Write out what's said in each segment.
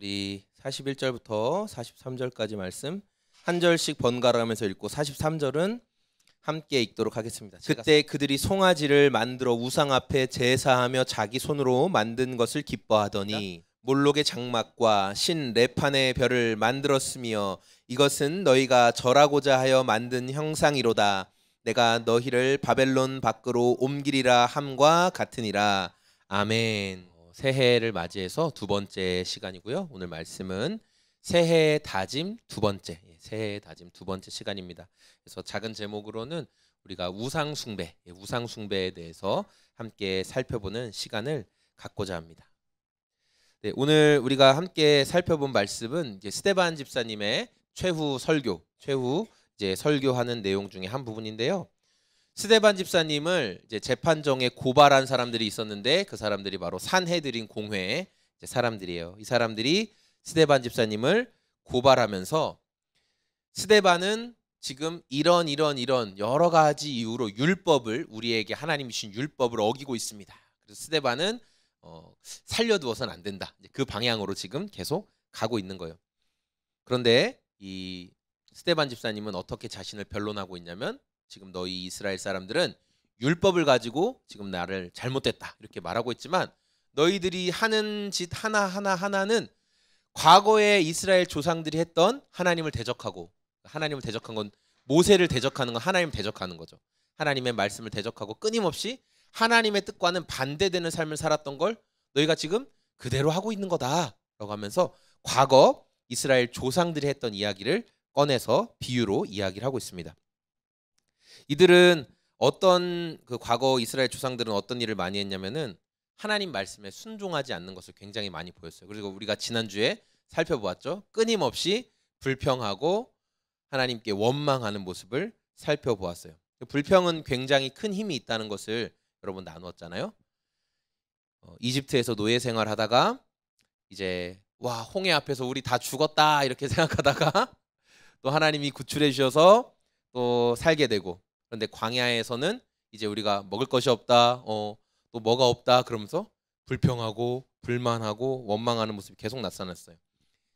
우리 41절부터 43절까지 말씀 한 절씩 번갈아 가면서 읽고 43절은 함께 읽도록 하겠습니다. 그때 그들이 송아지를 만들어 우상 앞에 제사하며 자기 손으로 만든 것을 기뻐하더니 몰록의 장막과 신 레판의 별을 만들었으며 이것은 너희가 절하고자 하여 만든 형상이로다. 내가 너희를 바벨론 밖으로 옮기리라 함과 같으니라. 아멘. 새해를 맞이해서 두 번째 시간이고요. 오늘 말씀은 새해의 다짐 두 번째, 새해의 다짐 두 번째 시간입니다. 그래서 작은 제목으로는 우리가 우상 숭배에 대해서 함께 살펴보는 시간을 갖고자 합니다. 네, 오늘 우리가 함께 살펴본 말씀은 이제 스데반 집사님의 최후 설교하는 내용 중에 한 부분인데요. 스데반 집사님을 이제 재판정에 고발한 사람들이 있었는데 그 사람들이 바로 산헤드린 공회의 사람들이에요. 이 사람들이 스데반 집사님을 고발하면서 스데반은 지금 이런 여러 가지 이유로 율법을 우리에게 하나님이 주신 율법을 어기고 있습니다. 그래서 스데반은 살려두어서는 안 된다. 그 방향으로 지금 계속 가고 있는 거예요. 그런데 이 스데반 집사님은 어떻게 자신을 변론하고 있냐면 지금 너희 이스라엘 사람들은 율법을 가지고 지금 나를 잘못됐다 이렇게 말하고 있지만 너희들이 하는 짓 하나는 과거에 이스라엘 조상들이 했던 하나님을 대적하고, 하나님을 대적한 건 모세를 대적하는 건 하나님을 대적하는 거죠. 하나님의 말씀을 대적하고 끊임없이 하나님의 뜻과는 반대되는 삶을 살았던 걸 너희가 지금 그대로 하고 있는 거다라고 하면서 과거 이스라엘 조상들이 했던 이야기를 꺼내서 비유로 이야기를 하고 있습니다. 이들은 과거 이스라엘 조상들은 어떤 일을 많이 했냐면은 하나님 말씀에 순종하지 않는 것을 굉장히 많이 보였어요. 그리고 우리가 지난주에 살펴보았죠. 끊임없이 불평하고 하나님께 원망하는 모습을 살펴보았어요. 불평은 굉장히 큰 힘이 있다는 것을 여러분 나누었잖아요. 이집트에서 노예 생활하다가 이제 홍해 앞에서 우리 다 죽었다 이렇게 생각하다가 또 하나님이 구출해 주셔서 또 살게 되고, 그런데 광야에서는 이제 우리가 먹을 것이 없다, 또 뭐가 없다 그러면서 불평하고 불만하고 원망하는 모습이 계속 나타났어요.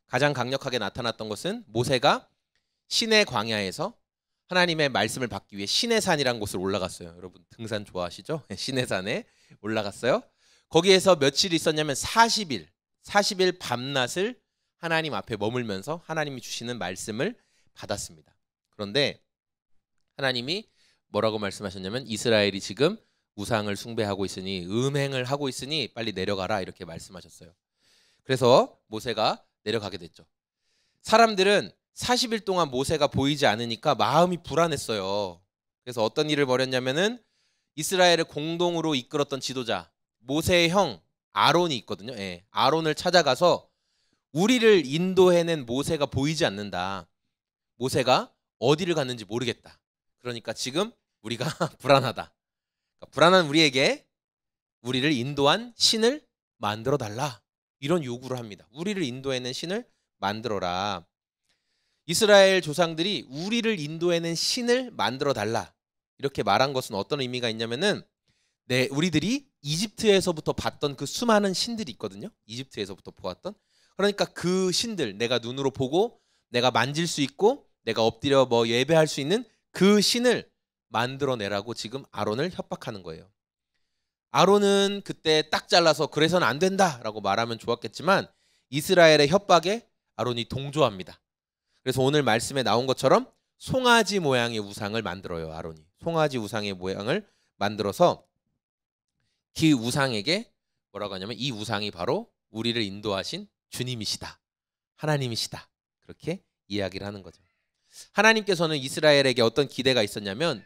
가장 강력하게 나타났던 것은 모세가 시내 광야에서 하나님의 말씀을 받기 위해 시내산이라는 곳을 올라갔어요. 여러분 등산 좋아하시죠? 시내산에 올라갔어요. 거기에서 며칠 있었냐면 40일 밤낮을 하나님 앞에 머물면서 하나님이 주시는 말씀을 받았습니다. 그런데 하나님이 뭐라고 말씀하셨냐면 이스라엘이 지금 우상을 숭배하고 있으니 음행을 하고 있으니 빨리 내려가라 이렇게 말씀하셨어요. 그래서 모세가 내려가게 됐죠. 사람들은 40일 동안 모세가 보이지 않으니까 마음이 불안했어요. 그래서 어떤 일을 벌였냐면은 이스라엘을 공동으로 이끌었던 지도자 모세의 형 아론이 있거든요. 아론을 찾아가서 우리를 인도해낸 모세가 보이지 않는다. 모세가 어디를 갔는지 모르겠다. 그러니까 지금 우리가 불안하다. 불안한 우리에게 우리를 인도한 신을 만들어 달라. 이런 요구를 합니다. 우리를 인도해낸 신을 만들어라. 이스라엘 조상들이 우리를 인도해낸 신을 만들어 달라. 이렇게 말한 것은 어떤 의미가 있냐면은 우리들이 이집트에서부터 봤던 그 수많은 신들이 있거든요. 이집트에서부터 보았던. 그러니까 그 신들 내가 눈으로 보고 내가 만질 수 있고 내가 엎드려 예배할 수 있는 그 신을 만들어내라고 지금 아론을 협박하는 거예요. 아론은 그때 딱 잘라서 그래서는 안 된다라고 말하면 좋았겠지만 이스라엘의 협박에 아론이 동조합니다. 그래서 오늘 말씀에 나온 것처럼 송아지 모양의 우상을 만들어요. 아론이 송아지 우상의 모양을 만들어서 그 우상에게 뭐라고 하냐면 이 우상이 바로 우리를 인도하신 주님이시다, 하나님이시다, 그렇게 이야기를 하는 거죠. 하나님께서는 이스라엘에게 어떤 기대가 있었냐면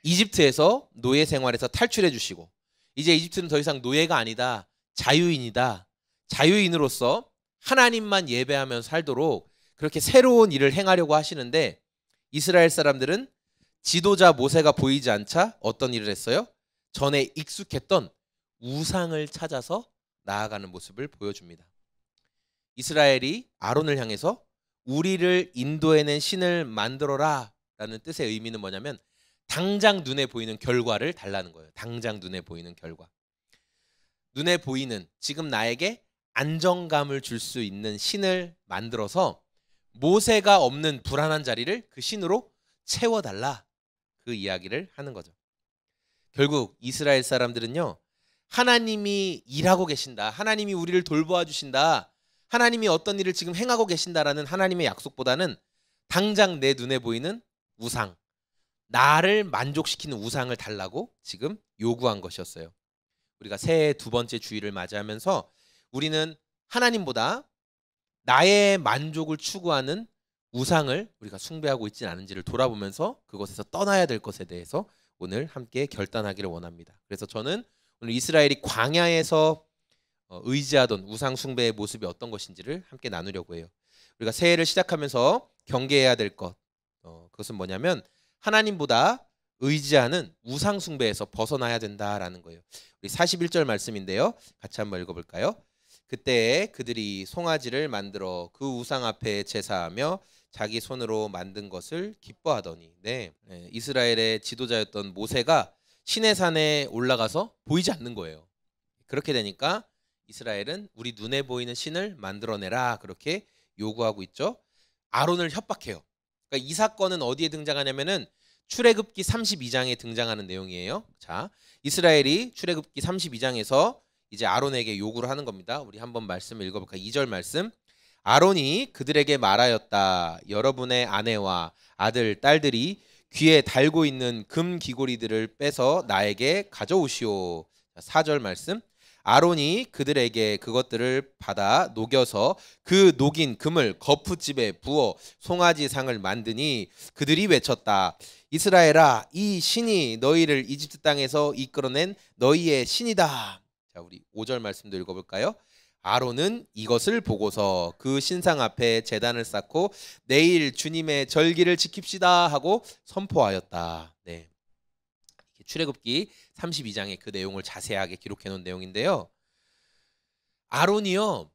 이집트에서 노예 생활에서 탈출해 주시고 이제 이집트는 더 이상 노예가 아니다, 자유인이다, 자유인으로서 하나님만 예배하면서 살도록 그렇게 새로운 일을 행하려고 하시는데 이스라엘 사람들은 지도자 모세가 보이지 않자 어떤 일을 했어요? 전에 익숙했던 우상을 찾아서 나아가는 모습을 보여줍니다. 이스라엘이 아론을 향해서 우리를 인도해낸 신을 만들어라 라는 뜻의 의미는 뭐냐면 당장 눈에 보이는 결과를 달라는 거예요. 당장 눈에 보이는 결과. 눈에 보이는 지금 나에게 안정감을 줄 수 있는 신을 만들어서 모세가 없는 불안한 자리를 그 신으로 채워달라, 그 이야기를 하는 거죠. 결국 이스라엘 사람들은요, 하나님이 일하고 계신다, 하나님이 우리를 돌보아 주신다, 하나님이 어떤 일을 지금 행하고 계신다라는 하나님의 약속보다는 당장 내 눈에 보이는 우상, 나를 만족시키는 우상을 달라고 지금 요구한 것이었어요. 우리가 새해 두 번째 주일을 맞이하면서 우리는 하나님보다 나의 만족을 추구하는 우상을 우리가 숭배하고 있지는 않은지를 돌아보면서 그것에서 떠나야 될 것에 대해서 오늘 함께 결단하기를 원합니다. 그래서 저는 오늘 이스라엘이 광야에서 의지하던 우상 숭배의 모습이 어떤 것인지를 함께 나누려고 해요. 우리가 새해를 시작하면서 경계해야 될 것, 그것은 뭐냐면 하나님보다 의지하는 우상 숭배에서 벗어나야 된다라는 거예요. 우리 41절 말씀인데요, 같이 한번 읽어볼까요? 그때 그들이 송아지를 만들어 그 우상 앞에 제사하며 자기 손으로 만든 것을 기뻐하더니, 네, 이스라엘의 지도자였던 모세가 시내산에 올라가서 보이지 않는 거예요. 그렇게 되니까 이스라엘은 우리 눈에 보이는 신을 만들어내라, 그렇게 요구하고 있죠. 아론을 협박해요. 그러니까 이 사건은 어디에 등장하냐면은 출애굽기 32장에 등장하는 내용이에요. 자, 이스라엘이 출애굽기 32장에서 이제 아론에게 요구를 하는 겁니다. 우리 한번 말씀을 읽어볼까요? 2절 말씀. 아론이 그들에게 말하였다. 여러분의 아내와 아들, 딸들이 귀에 달고 있는 금 귀고리들을 빼서 나에게 가져오시오. 4절 말씀. 아론이 그들에게 그것들을 받아 녹여서 그 녹인 금을 거푸집에 부어 송아지 상을 만드니 그들이 외쳤다. 이스라엘아, 이 신이 너희를 이집트 땅에서 이끌어낸 너희의 신이다. 자, 우리 5절 말씀도 읽어볼까요? 아론은 이것을 보고서 그 신상 앞에 제단을 쌓고 내일 주님의 절기를 지킵시다 하고 선포하였다. 네. 출애굽기 32장에 그 내용을 자세하게 기록해 놓은 내용인데요. 아론이요,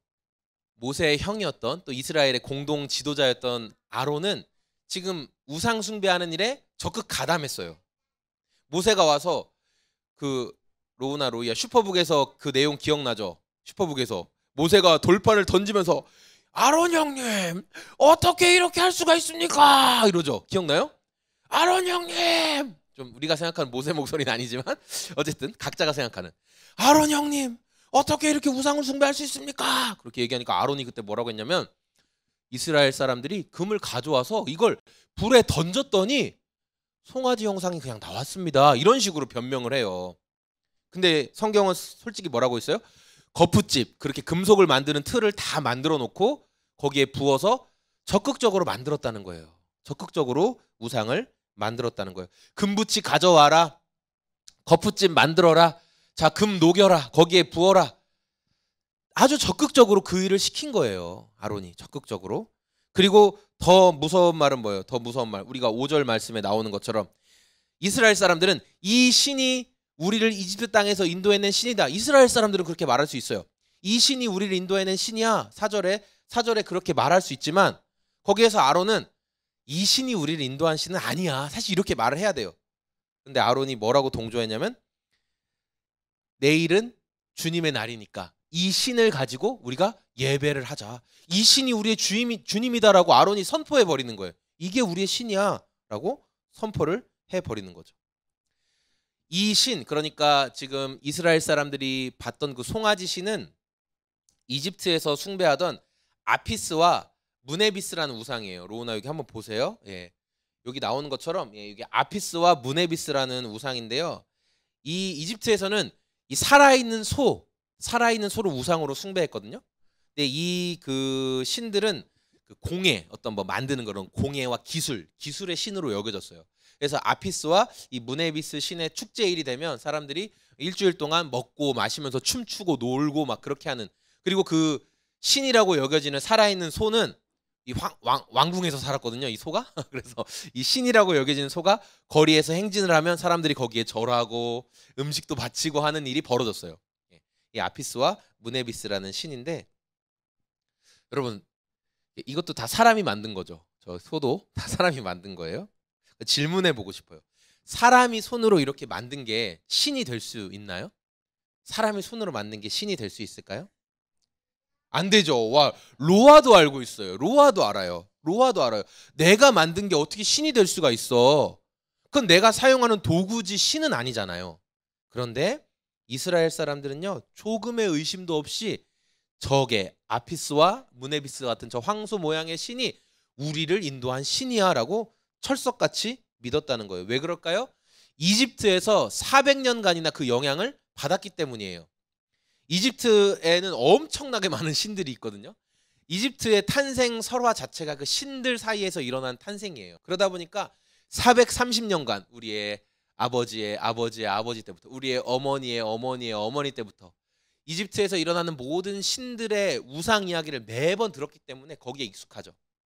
모세의 형이었던 또 이스라엘의 공동 지도자였던 아론은 지금 우상 숭배하는 일에 적극 가담했어요. 모세가 와서 그 로우나 로이야 슈퍼북에서 그 내용 기억나죠? 슈퍼북에서 모세가 돌판을 던지면서 아론 형님 어떻게 이렇게 할 수가 있습니까? 이러죠. 기억나요? 아론 형님, 좀 우리가 생각하는 모세 목소리는 아니지만 어쨌든 각자가 생각하는 아론 형님 어떻게 이렇게 우상을 숭배할 수 있습니까? 그렇게 얘기하니까 아론이 그때 뭐라고 했냐면 이스라엘 사람들이 금을 가져와서 이걸 불에 던졌더니 송아지 형상이 그냥 나왔습니다. 이런 식으로 변명을 해요. 근데 성경은 솔직히 뭐라고 있어요? 거푸집, 그렇게 금속을 만드는 틀을 다 만들어 놓고 거기에 부어서 적극적으로 만들었다는 거예요. 적극적으로 우상을 만들었다는 거예요. 금붙이 가져와라, 거푸집 만들어라, 자 금 녹여라, 거기에 부어라. 아주 적극적으로 그 일을 시킨 거예요. 아론이 적극적으로. 그리고 더 무서운 말은 뭐예요? 더 무서운 말, 우리가 5절 말씀에 나오는 것처럼 이스라엘 사람들은 이 신이 우리를 이집트 땅에서 인도해낸 신이다. 이스라엘 사람들은 그렇게 말할 수 있어요. 이 신이 우리를 인도해낸 신이야. 4절에 그렇게 말할 수 있지만 거기에서 아론은 이 신이 우리를 인도한 신은 아니야. 사실 이렇게 말을 해야 돼요. 근데 아론이 뭐라고 동조했냐면 내일은 주님의 날이니까 이 신을 가지고 우리가 예배를 하자. 이 신이 우리의 주님이다라고 아론이 선포해 버리는 거예요. 이게 우리의 신이야 라고 선포를 해버리는 거죠. 이 신, 그러니까 지금 이스라엘 사람들이 봤던 그 송아지 신은 이집트에서 숭배하던 아피스와 무네비스라는 우상이에요. 로우나 여기 한번 보세요. 예. 여기 나오는 것처럼 여기 아피스와 무네비스라는 우상인데요. 이 이집트에서는 이 살아있는 소를 우상으로 숭배했거든요. 근데 이 그 신들은 그 공예, 어떤 뭐 만드는 그런 공예와 기술의 신으로 여겨졌어요. 그래서 아피스와 이 무네비스 신의 축제일이 되면 사람들이 일주일 동안 먹고 마시면서 춤추고 놀고 막 그렇게 하는, 그리고 그 신이라고 여겨지는 살아있는 소는 이 왕궁에서 살았거든요, 이 소가. 그래서 이 신이라고 여겨지는 소가 거리에서 행진을 하면 사람들이 거기에 절하고 음식도 바치고 하는 일이 벌어졌어요. 이 아피스와 무네비스라는 신인데, 여러분 이것도 다 사람이 만든 거죠. 저 소도 다 사람이 만든 거예요. 질문해 보고 싶어요. 사람이 손으로 이렇게 만든 게 신이 될 수 있나요? 사람이 손으로 만든 게 신이 될 수 있을까요? 안 되죠. 와, 로아도 알고 있어요. 로아도 알아요. 로아도 알아요. 내가 만든 게 어떻게 신이 될 수가 있어. 그건 내가 사용하는 도구지 신은 아니잖아요. 그런데 이스라엘 사람들은요, 조금의 의심도 없이 저게 아피스와 무네비스 같은 저 황소 모양의 신이 우리를 인도한 신이야 라고 철석같이 믿었다는 거예요. 왜 그럴까요? 이집트에서 400년간이나 그 영향을 받았기 때문이에요. 이집트에는 엄청나게 많은 신들이 있거든요. 이집트의 탄생 설화 자체가 그 신들 사이에서 일어난 탄생이에요. 그러다 보니까 430년간 우리의 아버지의 아버지의 아버지 때부터, 우리의 어머니의 어머니의 어머니 때부터 이집트에서 일어나는 모든 신들의 우상 이야기를 매번 들었기 때문에 거기에 익숙하죠.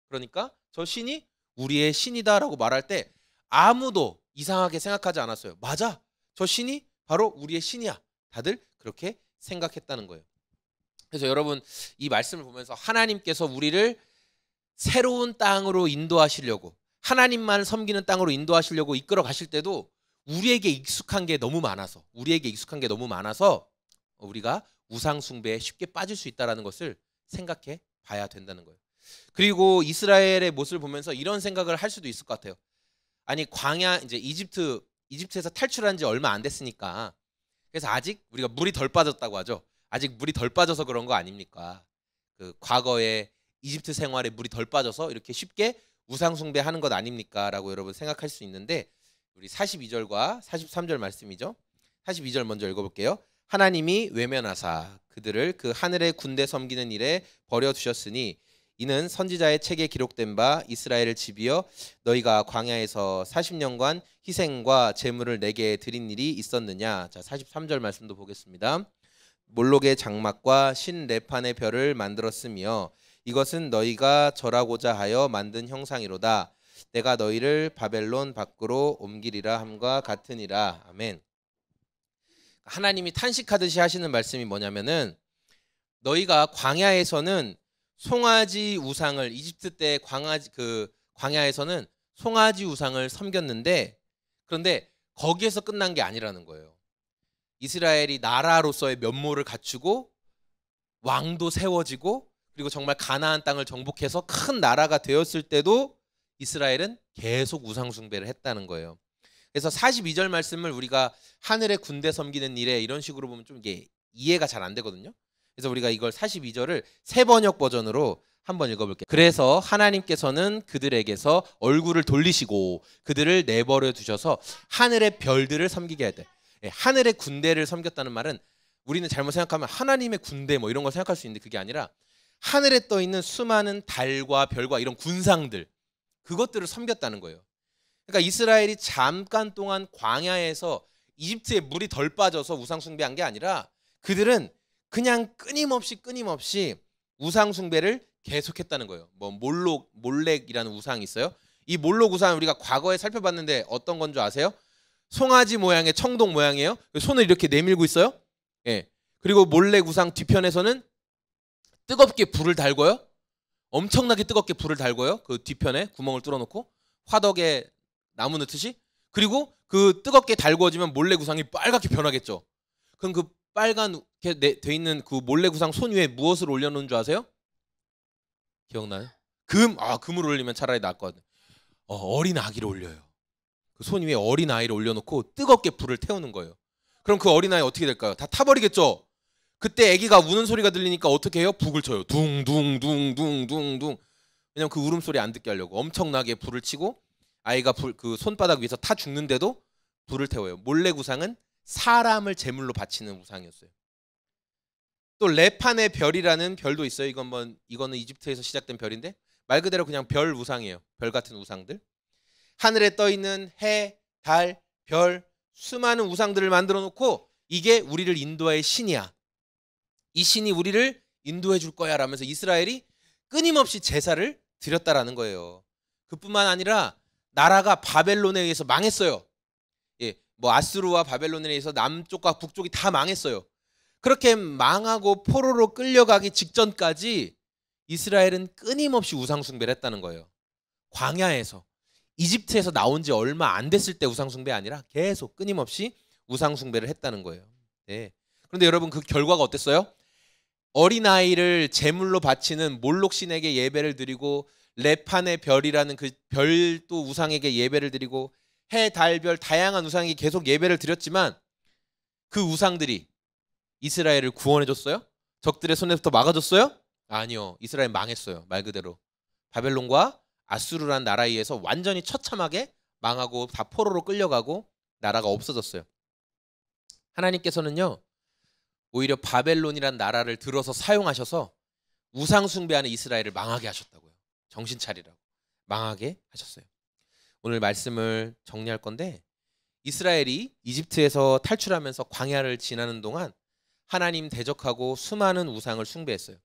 그러니까 저 신이 우리의 신이다라고 말할 때 아무도 이상하게 생각하지 않았어요. 맞아, 저 신이 바로 우리의 신이야. 다들 그렇게 생각했다는 거예요. 그래서 여러분, 이 말씀을 보면서 하나님께서 우리를 새로운 땅으로 인도하시려고, 하나님만 섬기는 땅으로 인도하시려고 이끌어 가실 때도 우리에게 익숙한 게 너무 많아서, 우리가 우상 숭배에 쉽게 빠질 수 있다는 것을 생각해 봐야 된다는 거예요. 그리고 이스라엘의 모습을 보면서 이런 생각을 할 수도 있을 것 같아요. 아니, 광야, 이제 이집트에서 탈출한 지 얼마 안 됐으니까, 그래서 아직 우리가 물이 덜 빠졌다고 하죠. 아직 물이 덜 빠져서 그런 거 아닙니까? 그 과거에 이집트 생활에 물이 덜 빠져서 이렇게 쉽게 우상 숭배하는 것 아닙니까? 라고 여러분 생각할 수 있는데, 우리 42절과 43절 말씀이죠. 42절 먼저 읽어볼게요. 하나님이 외면하사 그들을 그 하늘의 군대 섬기는 일에 버려두셨으니 이는 선지자의 책에 기록된 바 이스라엘을 집이여 너희가 광야에서 40년간 희생과 제물을 내게 드린 일이 있었느냐. 자, 43절 말씀도 보겠습니다. 몰록의 장막과 신 레판의 별을 만들었으며 이것은 너희가 절하고자 하여 만든 형상이로다. 내가 너희를 바벨론 밖으로 옮기리라 함과 같으니라. 아멘. 하나님이 탄식하듯이 하시는 말씀이 뭐냐면은, 너희가 광야에서는 송아지 우상을, 이집트 때 광야에서는 송아지 우상을 섬겼는데, 그런데 거기에서 끝난 게 아니라는 거예요. 이스라엘이 나라로서의 면모를 갖추고 왕도 세워지고 그리고 정말 가나안 땅을 정복해서 큰 나라가 되었을 때도 이스라엘은 계속 우상 숭배를 했다는 거예요. 그래서 42절 말씀을 우리가 하늘의 군대 섬기는 일에 이런 식으로 보면 좀 이게 이해가 잘 안 되거든요. 그래서 우리가 이걸 42절을 새 번역 버전으로 한번 읽어볼게요. 그래서 하나님께서는 그들에게서 얼굴을 돌리시고 그들을 내버려 두셔서 하늘의 별들을 섬기게 할 때, 하늘의 군대를 섬겼다는 말은 우리는 잘못 생각하면 하나님의 군대 뭐 이런 걸 생각할 수 있는데, 그게 아니라 하늘에 떠 있는 수많은 달과 별과 이런 군상들, 그것들을 섬겼다는 거예요. 그러니까 이스라엘이 잠깐 동안 광야에서 이집트에 물이 덜 빠져서 우상 숭배한 게 아니라 그들은 그냥 끊임없이 우상 숭배를 계속했다는 거예요. 뭐 몰렉이라는 우상이 있어요. 이 몰록 우상 우리가 과거에 살펴봤는데 어떤 건 줄 아세요? 송아지 모양의 청동 모양이에요. 손을 이렇게 내밀고 있어요. 예. 그리고 몰렉 우상 뒤편에서는 뜨겁게 불을 달궈요. 엄청나게 뜨겁게 불을 달궈요. 그 뒤편에 구멍을 뚫어놓고 화덕에 나무 넣듯이. 그리고 그 뜨겁게 달궈지면 몰렉 우상이 빨갛게 변하겠죠. 그럼 그 빨갛게 돼 있는 그 몰렉 우상 손 위에 무엇을 올려놓은 줄 아세요? 기억나요? 금을 올리면 차라리 낫거든. 어린 아기를 올려요. 그 손 위에 어린 아이를 올려놓고 뜨겁게 불을 태우는 거예요. 그럼 그 어린 아이 어떻게 될까요? 다 타버리겠죠. 그때 아기가 우는 소리가 들리니까 어떻게 해요? 북을 쳐요. 둥둥둥둥둥둥. 왜냐면 그 울음소리 안 듣게 하려고 엄청나게 불을 치고 아이가 그 손바닥 위에서 타 죽는데도 불을 태워요. 몰렉 우상은 사람을 제물로 바치는 우상이었어요. 또 레판의 별이라는 별도 있어요. 이거는 이집트에서 시작된 별인데 말 그대로 그냥 별 우상이에요. 별 같은 우상들. 하늘에 떠 있는 해, 달, 별, 수많은 우상들을 만들어 놓고 이게 우리를 인도할 신이야. 이 신이 우리를 인도해 줄 거야 라면서 이스라엘이 끊임없이 제사를 드렸다라는 거예요. 그뿐만 아니라 나라가 바벨론에 의해서 망했어요. 예, 뭐 아수르와 바벨론에 의해서 남쪽과 북쪽이 다 망했어요. 그렇게 망하고 포로로 끌려가기 직전까지 이스라엘은 끊임없이 우상 숭배를 했다는 거예요. 광야에서, 이집트에서 나온 지 얼마 안 됐을 때 우상 숭배 아니라 계속 끊임없이 우상 숭배를 했다는 거예요. 네. 그런데 여러분, 그 결과가 어땠어요? 어린아이를 제물로 바치는 몰록 신에게 예배를 드리고 레판의 별이라는 그 별도 우상에게 예배를 드리고 해, 달, 별 다양한 우상에게 계속 예배를 드렸지만 그 우상들이 이스라엘을 구원해 줬어요? 적들의 손에부터 막아줬어요? 아니요. 이스라엘 망했어요. 말 그대로. 바벨론과 아수르라는 나라에 의해서 완전히 처참하게 망하고 다 포로로 끌려가고 나라가 없어졌어요. 하나님께서는요. 오히려 바벨론이라는 나라를 들어서 사용하셔서 우상 숭배하는 이스라엘을 망하게 하셨다고요. 정신 차리라고. 망하게 하셨어요. 오늘 말씀을 정리할 건데 이스라엘이 이집트에서 탈출하면서 광야를 지나는 동안 하나님 대적하고 수많은 우상을 숭배했어요.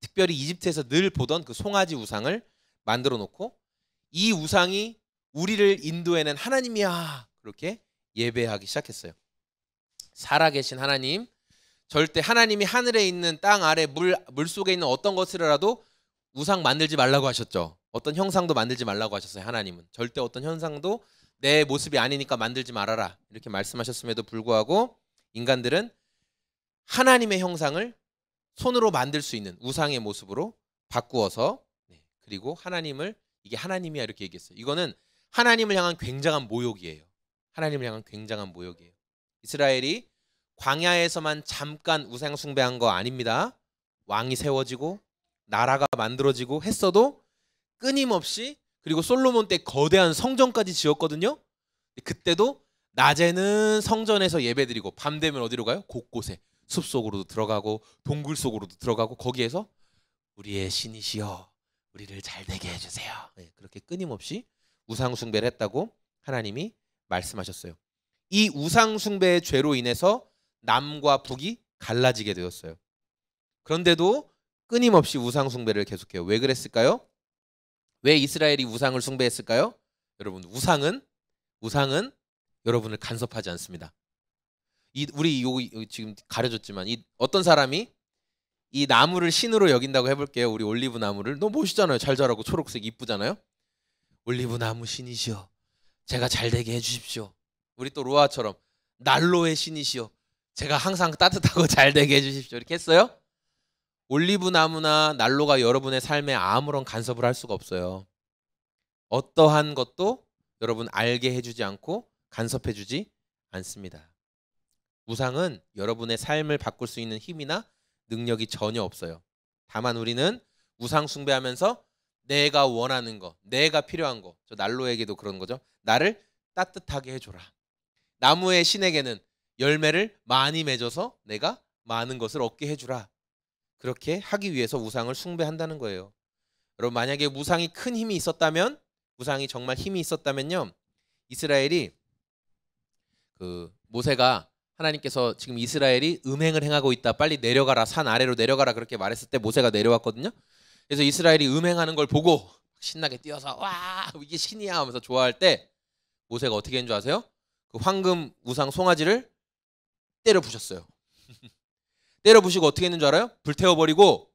특별히 이집트에서 늘 보던 그 송아지 우상을 만들어 놓고 이 우상이 우리를 인도해낸 하나님이야 그렇게 예배하기 시작했어요. 살아계신 하나님, 절대 하나님이 하늘에 있는 땅 아래 물속에 있는 어떤 것이라도 우상 만들지 말라고 하셨죠. 어떤 형상도 만들지 말라고 하셨어요. 하나님은 절대 어떤 형상도 내 모습이 아니니까 만들지 말아라 이렇게 말씀하셨음에도 불구하고 인간들은 하나님의 형상을 손으로 만들 수 있는 우상의 모습으로 바꾸어서 그리고 하나님을 이게 하나님이야 이렇게 얘기했어요. 이거는 하나님을 향한 굉장한 모욕이에요. 하나님을 향한 굉장한 모욕이에요. 이스라엘이 광야에서만 잠깐 우상 숭배한 거 아닙니다. 왕이 세워지고 나라가 만들어지고 했어도 끊임없이 그리고 솔로몬 때 거대한 성전까지 지었거든요. 그때도 낮에는 성전에서 예배드리고 밤 되면 어디로 가요? 곳곳에 숲속으로도 들어가고 동굴 속으로도 들어가고 거기에서 우리의 신이시여 우리를 잘되게 해주세요. 그렇게 끊임없이 우상 숭배를 했다고 하나님이 말씀하셨어요. 이 우상 숭배의 죄로 인해서 남과 북이 갈라지게 되었어요. 그런데도 끊임없이 우상 숭배를 계속해요. 왜 그랬을까요? 왜 이스라엘이 우상을 숭배했을까요? 여러분 우상은 여러분을 간섭하지 않습니다. 우리 여기 지금 가려졌지만 어떤 사람이 이 나무를 신으로 여긴다고 해볼게요. 우리 올리브 나무를 너무 멋있잖아요. 잘 자라고 초록색 이쁘잖아요. 올리브 나무 신이시여 제가 잘되게 해주십시오. 우리 또 로아처럼 난로의 신이시여 제가 항상 따뜻하고 잘되게 해주십시오. 이렇게 했어요? 올리브 나무나 난로가 여러분의 삶에 아무런 간섭을 할 수가 없어요. 어떠한 것도 여러분 알게 해주지 않고 간섭해주지 않습니다. 우상은 여러분의 삶을 바꿀 수 있는 힘이나 능력이 전혀 없어요. 다만 우리는 우상 숭배하면서 내가 원하는 거, 내가 필요한 거, 저 난로에게도 그런 거죠. 나를 따뜻하게 해줘라. 나무의 신에게는 열매를 많이 맺어서 내가 많은 것을 얻게 해주라. 그렇게 하기 위해서 우상을 숭배한다는 거예요. 여러분 만약에 우상이 큰 힘이 있었다면 우상이 정말 힘이 있었다면요. 이스라엘이 모세가 하나님께서 지금 이스라엘이 음행을 행하고 있다. 빨리 내려가라. 산 아래로 내려가라. 그렇게 말했을 때 모세가 내려왔거든요. 그래서 이스라엘이 음행하는 걸 보고 신나게 뛰어서 와 이게 신이야 하면서 좋아할 때 모세가 어떻게 했는 줄 아세요? 그 황금 우상 송아지를 때려 부셨어요. 때려 부시고 어떻게 했는 줄 알아요? 불태워버리고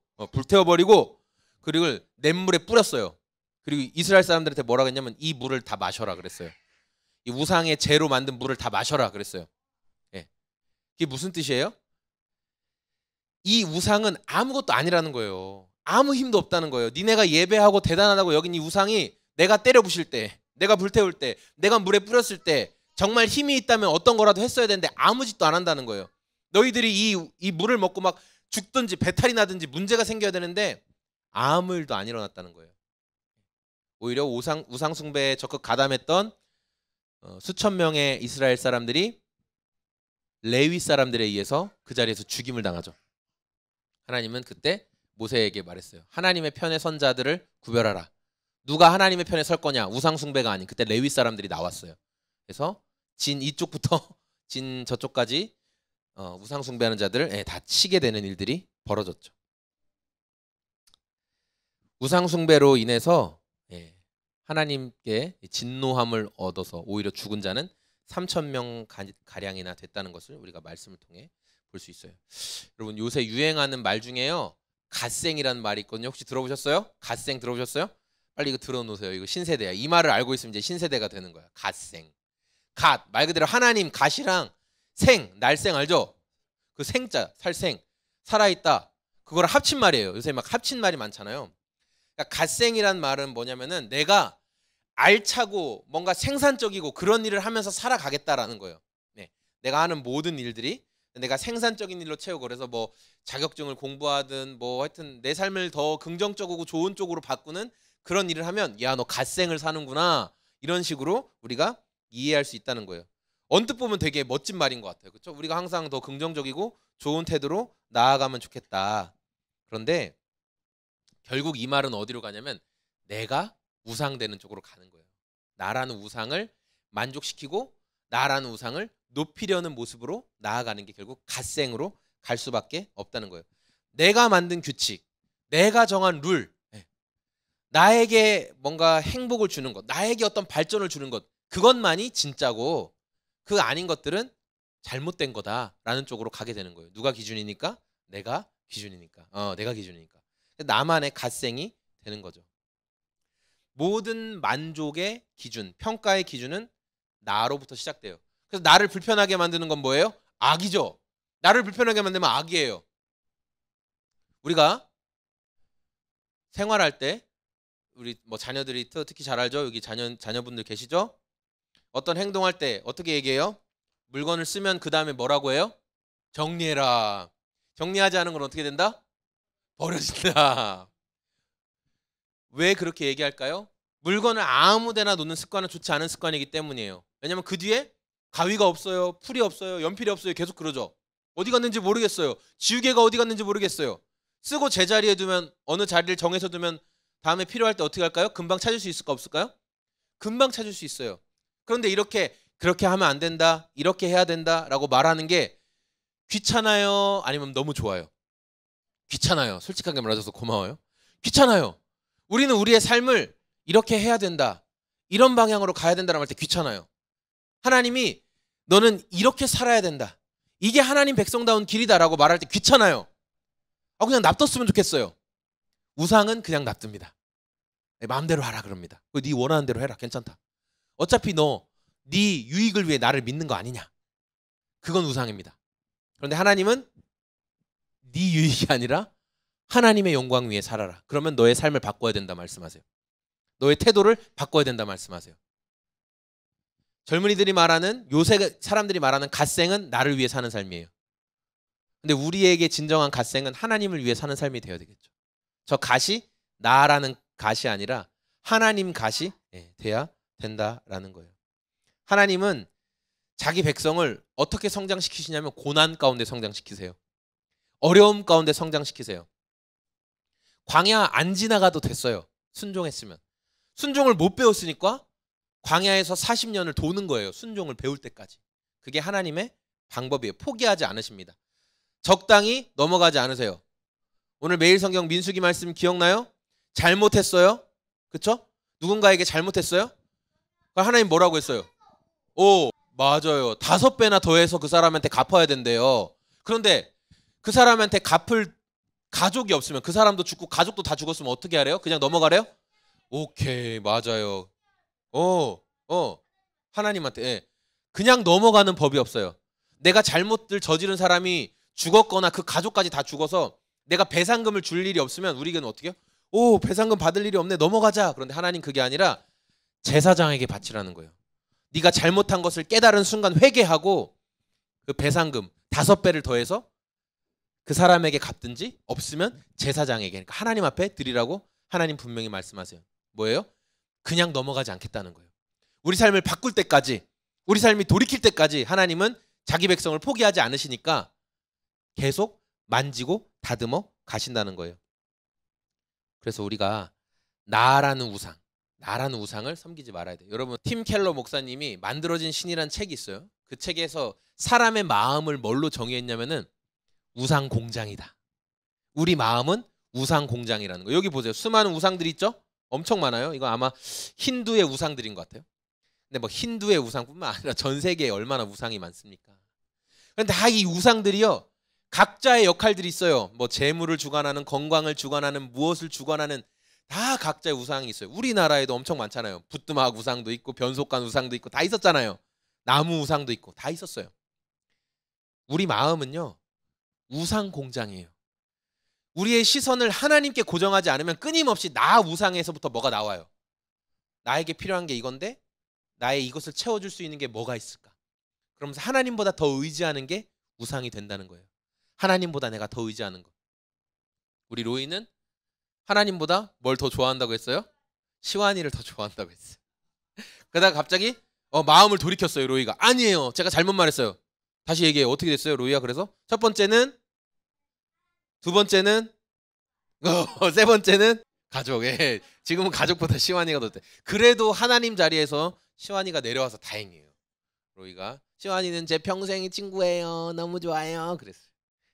그리고 냇물에 뿌렸어요. 그리고 이스라엘 사람들한테 뭐라고 했냐면 이 물을 다 마셔라 그랬어요. 이 우상의 재로 만든 물을 다 마셔라 그랬어요. 이게 무슨 뜻이에요? 이 우상은 아무것도 아니라는 거예요. 아무 힘도 없다는 거예요. 니네가 예배하고 대단하다고 여긴 이 우상이 내가 때려 부실 때, 내가 불태울 때, 내가 물에 뿌렸을 때 정말 힘이 있다면 어떤 거라도 했어야 되는데 아무 짓도 안 한다는 거예요. 너희들이 이 물을 먹고 막 죽든지 배탈이 나든지 문제가 생겨야 되는데 아무 일도 안 일어났다는 거예요. 오히려 우상 숭배에 적극 가담했던 수천 명의 이스라엘 사람들이 레위 사람들에 의해서 그 자리에서 죽임을 당하죠. 하나님은 그때 모세에게 말했어요. 하나님의 편에 선 자들을 구별하라. 누가 하나님의 편에 설 거냐? 우상 숭배가 아닌 그때 레위 사람들이 나왔어요. 그래서 진 이쪽부터 진 저쪽까지 우상 숭배하는 자들을 다 치게 되는 일들이 벌어졌죠. 우상 숭배로 인해서 하나님께 진노함을 얻어서 오히려 죽은 자는 3,000명 가량이나 됐다는 것을 우리가 말씀을 통해 볼 수 있어요. 여러분 요새 유행하는 말 중에요. 갓생이라는 말이 있거든요. 혹시 들어보셨어요? 갓생 들어보셨어요? 빨리 이거 들어놓으세요. 이거 신세대야. 이 말을 알고 있으면 이제 신세대가 되는 거야. 갓생. 갓 말 그대로 하나님 갓이랑 생 날생 알죠? 그 생자 살생 살아있다. 그걸 합친 말이에요. 요새 막 합친 말이 많잖아요. 그러니까 갓생이란 말은 뭐냐면은 내가 알차고 뭔가 생산적이고 그런 일을 하면서 살아가겠다라는 거예요. 네. 내가 하는 모든 일들이 내가 생산적인 일로 채우고, 그래서 뭐 자격증을 공부하든 뭐 하여튼 내 삶을 더 긍정적이고 좋은 쪽으로 바꾸는 그런 일을 하면 야, 너 갓생을 사는구나, 이런 식으로 우리가 이해할 수 있다는 거예요. 언뜻 보면 되게 멋진 말인 것 같아요. 그렇죠? 우리가 항상 더 긍정적이고 좋은 태도로 나아가면 좋겠다. 그런데 결국 이 말은 어디로 가냐면 내가 우상되는 쪽으로 가는 거예요. 나라는 우상을 만족시키고 나라는 우상을 높이려는 모습으로 나아가는 게 결국 갓생으로 갈 수밖에 없다는 거예요. 내가 만든 규칙, 내가 정한 룰, 나에게 뭔가 행복을 주는 것, 나에게 어떤 발전을 주는 것, 그것만이 진짜고 그 아닌 것들은 잘못된 거다라는 쪽으로 가게 되는 거예요. 누가 기준이니까? 내가 기준이니까. 내가 기준이니까. 나만의 갓생이 되는 거죠. 모든 만족의 기준, 평가의 기준은 나로부터 시작돼요. 그래서 나를 불편하게 만드는 건 뭐예요? 악이죠. 나를 불편하게 만들면 악이에요. 우리가 생활할 때 우리 뭐 자녀들이 특히 잘 알죠? 여기 자녀분들 계시죠? 어떤 행동할 때 어떻게 얘기해요? 물건을 쓰면 그 다음에 뭐라고 해요? 정리해라. 정리하지 않은 건 어떻게 된다? 버려진다. 왜 그렇게 얘기할까요? 물건을 아무 데나 놓는 습관은 좋지 않은 습관이기 때문이에요. 왜냐면 그 뒤에 가위가 없어요, 풀이 없어요, 연필이 없어요, 계속 그러죠. 어디 갔는지 모르겠어요. 지우개가 어디 갔는지 모르겠어요. 쓰고 제자리에 두면, 어느 자리를 정해서 두면 다음에 필요할 때 어떻게 할까요? 금방 찾을 수 있을까 없을까요? 금방 찾을 수 있어요. 그런데 그렇게 하면 안 된다, 이렇게 해야 된다라고 말하는 게 귀찮아요? 아니면 너무 좋아요? 귀찮아요. 솔직하게 말해줘서 고마워요. 귀찮아요. 우리는 우리의 삶을 이렇게 해야 된다, 이런 방향으로 가야 된다라고 할 때 귀찮아요. 하나님이 너는 이렇게 살아야 된다, 이게 하나님 백성다운 길이다라고 말할 때 귀찮아요. 그냥 놔뒀으면 좋겠어요. 우상은 그냥 놔둡니다. 마음대로 하라 그럽니다. 네 원하는 대로 해라, 괜찮다. 어차피 너 네 유익을 위해 나를 믿는 거 아니냐. 그건 우상입니다. 그런데 하나님은 네 유익이 아니라 하나님의 영광 위에 살아라. 그러면 너의 삶을 바꿔야 된다 말씀하세요. 너의 태도를 바꿔야 된다 말씀하세요. 젊은이들이 말하는, 요새 사람들이 말하는 갓생은 나를 위해 사는 삶이에요. 근데 우리에게 진정한 갓생은 하나님을 위해 사는 삶이 되어야 되겠죠. 저 갓이 나라는 갓이 아니라 하나님 갓이 돼야 된다라는 거예요. 하나님은 자기 백성을 어떻게 성장시키시냐면 고난 가운데 성장시키세요. 어려움 가운데 성장시키세요. 광야 안 지나가도 됐어요. 순종했으면. 순종을 못 배웠으니까 광야에서 40년을 도는 거예요. 순종을 배울 때까지. 그게 하나님의 방법이에요. 포기하지 않으십니다. 적당히 넘어가지 않으세요. 오늘 매일 성경 민수기 말씀 기억나요? 잘못했어요. 그쵸? 누군가에게 잘못했어요? 하나님 뭐라고 했어요? 맞아요. 5배나 더해서 그 사람한테 갚아야 된대요. 그런데 그 사람한테 갚을 가족이 없으면, 그 사람도 죽고 가족도 다 죽었으면 어떻게 하래요? 그냥 넘어가래요? 오케이, 맞아요. 하나님한테 그냥 넘어가는 법이 없어요. 내가 잘못을 저지른 사람이 죽었거나 그 가족까지 다 죽어서 내가 배상금을 줄 일이 없으면 우리는 어떻게 해요? 배상금 받을 일이 없네, 넘어가자. 그런데 하나님 그게 아니라 제사장에게 바치라는 거예요. 네가 잘못한 것을 깨달은 순간 회개하고 그 배상금 5배를 더해서 그 사람에게 갚든지, 없으면 제사장에게, 그러니까 하나님 앞에 드리라고 하나님 분명히 말씀하세요. 뭐예요? 그냥 넘어가지 않겠다는 거예요. 우리 삶을 바꿀 때까지, 우리 삶이 돌이킬 때까지 하나님은 자기 백성을 포기하지 않으시니까 계속 만지고 다듬어 가신다는 거예요. 그래서 우리가 나라는 우상을 섬기지 말아야 돼요. 여러분, 팀 켈러 목사님이 만들어진 신이라는 책이 있어요. 그 책에서 사람의 마음을 뭘로 정의했냐면은 우상 공장이다. 우리 마음은 우상 공장이라는 거. 여기 보세요. 수많은 우상들이 있죠? 엄청 많아요. 이거 아마 힌두의 우상들인 것 같아요. 근데 뭐 힌두의 우상뿐만 아니라 전 세계에 얼마나 우상이 많습니까? 그런데 다 이 우상들이요, 각자의 역할들이 있어요. 뭐 재물을 주관하는, 건강을 주관하는, 무엇을 주관하는, 다 각자의 우상이 있어요. 우리나라에도 엄청 많잖아요. 부뚜막 우상도 있고 변속관 우상도 있고 다 있었잖아요. 나무 우상도 있고 다 있었어요. 우리 마음은요, 우상 공장이에요. 우리의 시선을 하나님께 고정하지 않으면 끊임없이 나 우상에서부터 뭐가 나와요. 나에게 필요한 게 이건데 나의 이것을 채워줄 수 있는 게 뭐가 있을까? 그러면서 하나님보다 더 의지하는 게 우상이 된다는 거예요. 하나님보다 내가 더 의지하는 거. 우리 로이는 하나님보다 뭘 더 좋아한다고 했어요? 시완이를 더 좋아한다고 했어요. 그러다가 갑자기 마음을 돌이켰어요. 로이가. 아니에요. 제가 잘못 말했어요. 다시 얘기해요. 어떻게 됐어요? 로이가 그래서 첫 번째는, 두 번째는, 세 번째는 가족. 예. 지금은 가족보다 시완이가 더 돼. 그래도 하나님 자리에서 시완이가 내려와서 다행이에요. 로이가 시완이는 제 평생의 친구예요. 너무 좋아요. 그랬어요.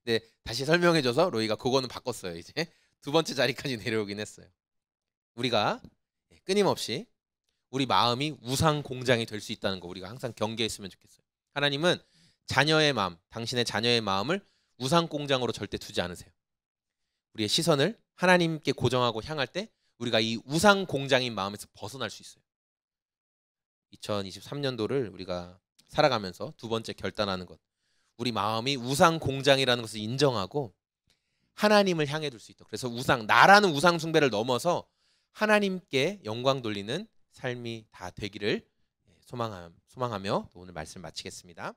근데 다시 설명해줘서 로이가 그거는 바꿨어요. 이제 두 번째 자리까지 내려오긴 했어요. 우리가 끊임없이 우리 마음이 우상 공장이 될 수 있다는 거 우리가 항상 경계했으면 좋겠어요. 하나님은 자녀의 마음, 당신의 자녀의 마음을 우상 공장으로 절대 두지 않으세요. 우리의 시선을 하나님께 고정하고 향할 때 우리가 이 우상 공장인 마음에서 벗어날 수 있어요. 2023년도를 우리가 살아가면서 두 번째 결단하는 것, 우리 마음이 우상 공장이라는 것을 인정하고 하나님을 향해 둘 수 있도록, 그래서 나라는 우상 숭배를 넘어서 하나님께 영광 돌리는 삶이 다 되기를 소망하며 오늘 말씀 마치겠습니다.